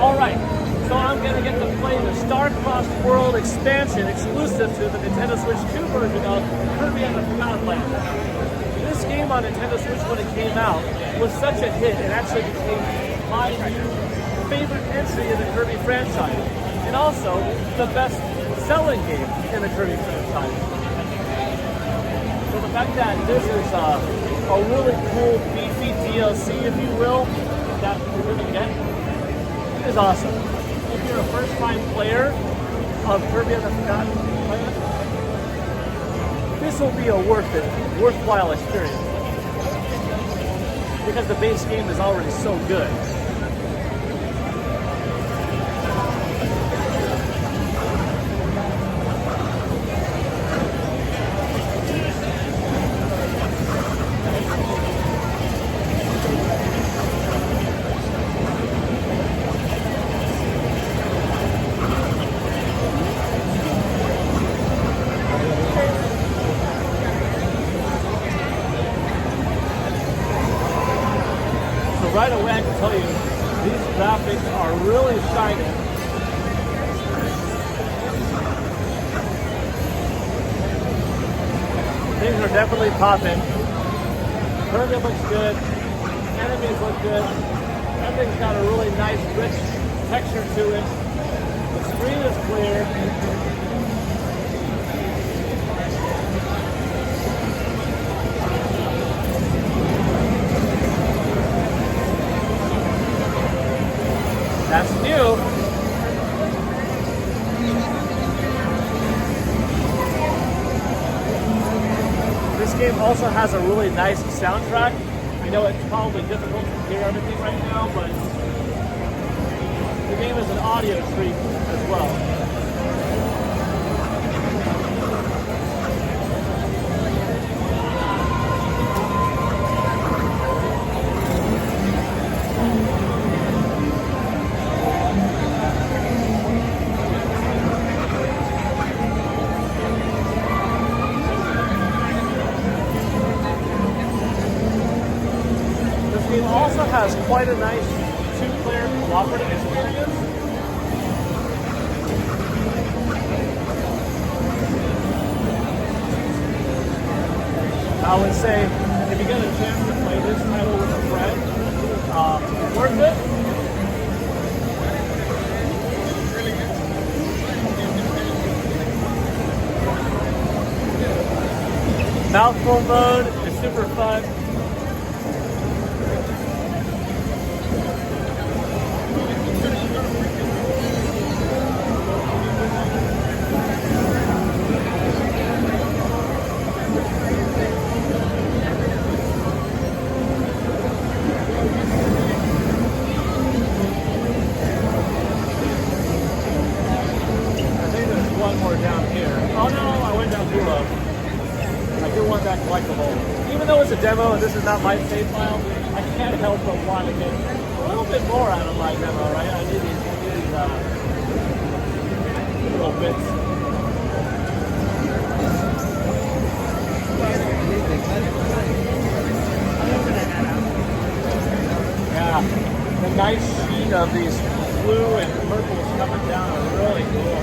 Alright, so I'm going to get to play the Star-Crossed World expansion exclusive to the Nintendo Switch 2 version of Kirby and the Forgotten Land. This game on Nintendo Switch when it came out was such a hit, it actually became my favorite entry in the Kirby franchise, and also the best selling game in the Kirby franchise. So the fact that this is a really cool, beefy DLC, if you will, that you're going to get, is awesome. If you're a first-time player of Kirby and the Forgotten Land, this will be a worthwhile experience because the base game is already so good. Right away I can tell you, these graphics are really shining. Things are definitely popping. Kirby looks good, enemies look good, everything's got a really nice rich texture to it. The screen is clear. That's new. This game also has a really nice soundtrack. I know it's probably difficult to hear everything right now, but the game is an audio treat as well. It also has quite a nice two-player cooperative experience. I would say if you get a chance to play this title with a friend, worth it. Mouthful mode is super fun. One more down here. Oh no, I went down too low. I do want that collectible. Even though it's a demo and this is not my save file, I can't help but want to get a little bit more out of my demo, right? I need these little bits. Yeah, the nice sheen of these blue and purples coming down are really cool.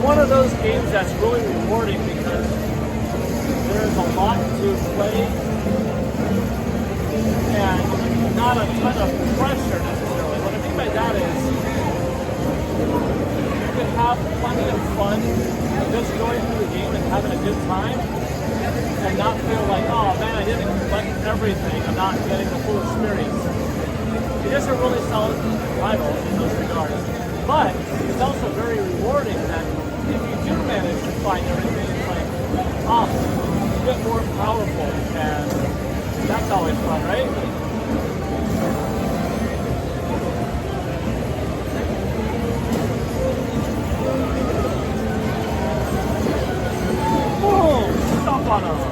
One of those games that's really rewarding because there's a lot to play and not a ton of pressure necessarily. What I mean by that is you can have plenty of fun just going through the game and having a good time and not feel like, oh man, I didn't collect everything, I'm not getting the full experience. It is a really solid title in those regards, but it's also very rewarding that if you do manage to find everything, it's like, awesome, you get more powerful and always fun, right? Boom! Stop on us.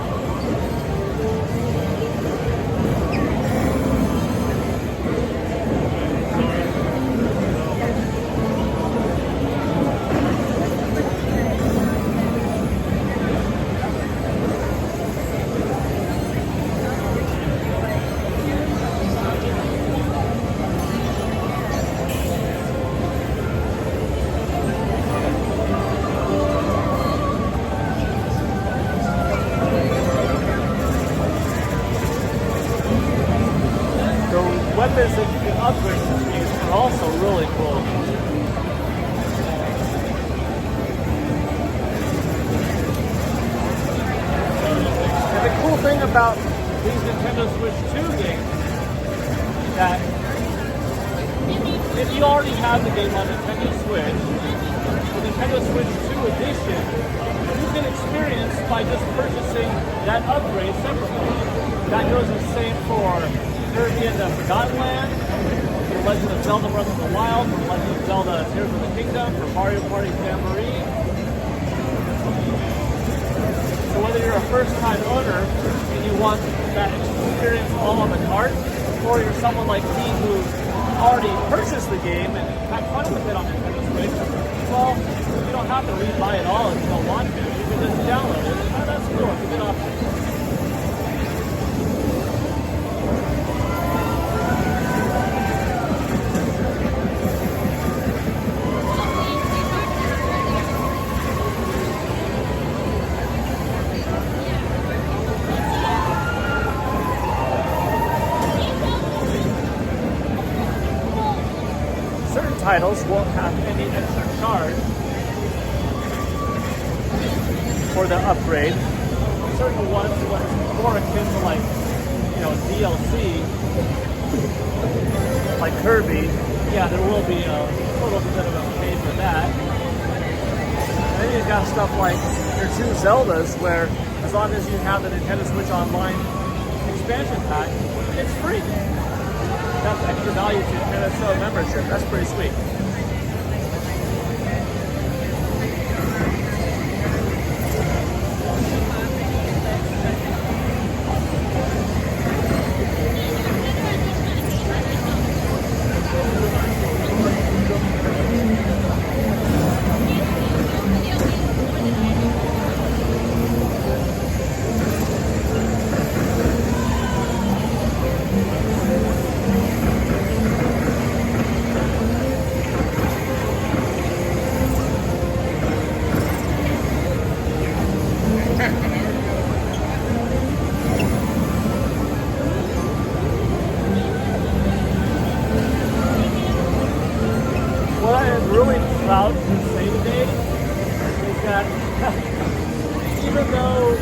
Weapons that you can upgrade in this game are also really cool. And the cool thing about these Nintendo Switch 2 games is that if you already have the game on Nintendo Switch, the Nintendo Switch 2 edition, you can experience by just purchasing that upgrade separately. That goes the same for Kirby and the Forgotten Land, for Legend of Zelda Breath of the Wild, for Legend of Zelda Tears of the Kingdom, for Mario Party Jamboree. So whether you're a first-time owner and you want that experience all on the cart, or you're someone like me who already purchased the game and had fun with it on Nintendo Switch, well, you don't have to rebuy it all if you don't want to. You can just download it. Oh, that's cool. It's a good option. Titles won't have any extra charge for the upgrade. Certain ones, what's more akin to like, DLC, like Kirby, yeah, there will be a little bit of a pay for that. And then you've got stuff like your 2 Zeldas, where as long as you have the Nintendo Switch Online expansion pack, it's free. That's extra value to NSO membership. That's pretty sweet. Proud to say today is that even though,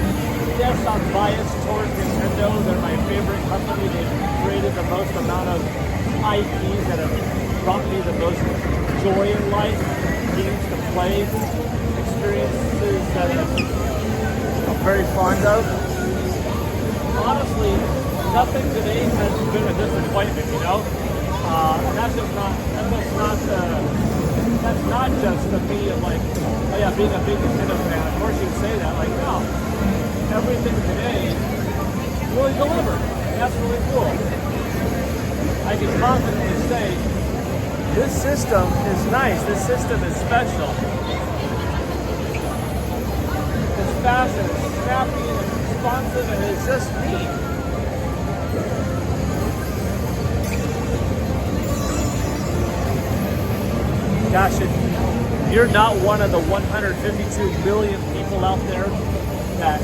yes, I'm biased towards Nintendo, they're my favorite company, they've created the most amount of IPs that have brought me the most joy in life, games to play, experiences that I'm very fond of. Honestly, nothing today has been a disappointment, and that's not just the me of like, oh yeah, being a big Nintendo fan. Of course you'd say that, like, no, everything today really delivered. And that's really cool. I can confidently say, this system is nice, this system is special. It's fast and it's snappy and it's responsive and it's just neat. Gosh, if you're not one of the 152 million people out there that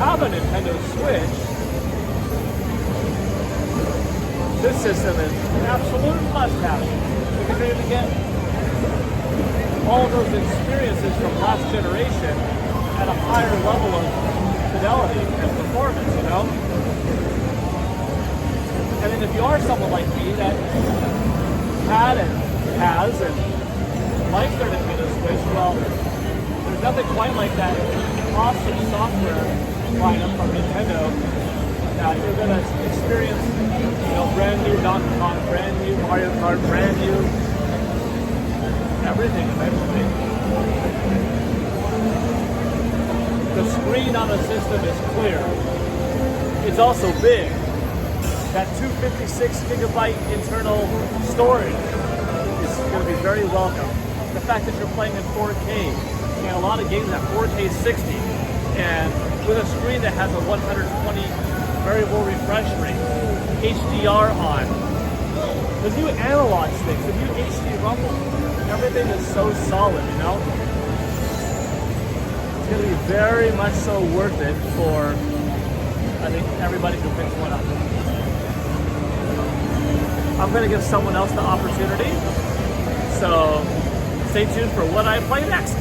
have a Nintendo Switch, this system is an absolute must-have. Because you're going to get all of those experiences from last generation at a higher level of fidelity and performance, And then if you are someone like me that had and has and likes their Nintendo Switch, well, there's nothing quite like that awesome software lineup from Nintendo that you're going to experience, you know, brand new Donkey Kong, brand new Mario Kart, brand new everything eventually. The screen on the system is clear. It's also big. That 256 gigabyte internal storage is going to be very welcome. The fact that you're playing in 4K, and a lot of games at 4K 60, and with a screen that has a 120 variable refresh rate, HDR on, the new analog sticks, the new HD rumble, everything is so solid, you know? It's going to be very much so worth it for, I think, everybody who picks one up. I'm going to give someone else the opportunity, so stay tuned for what I play next.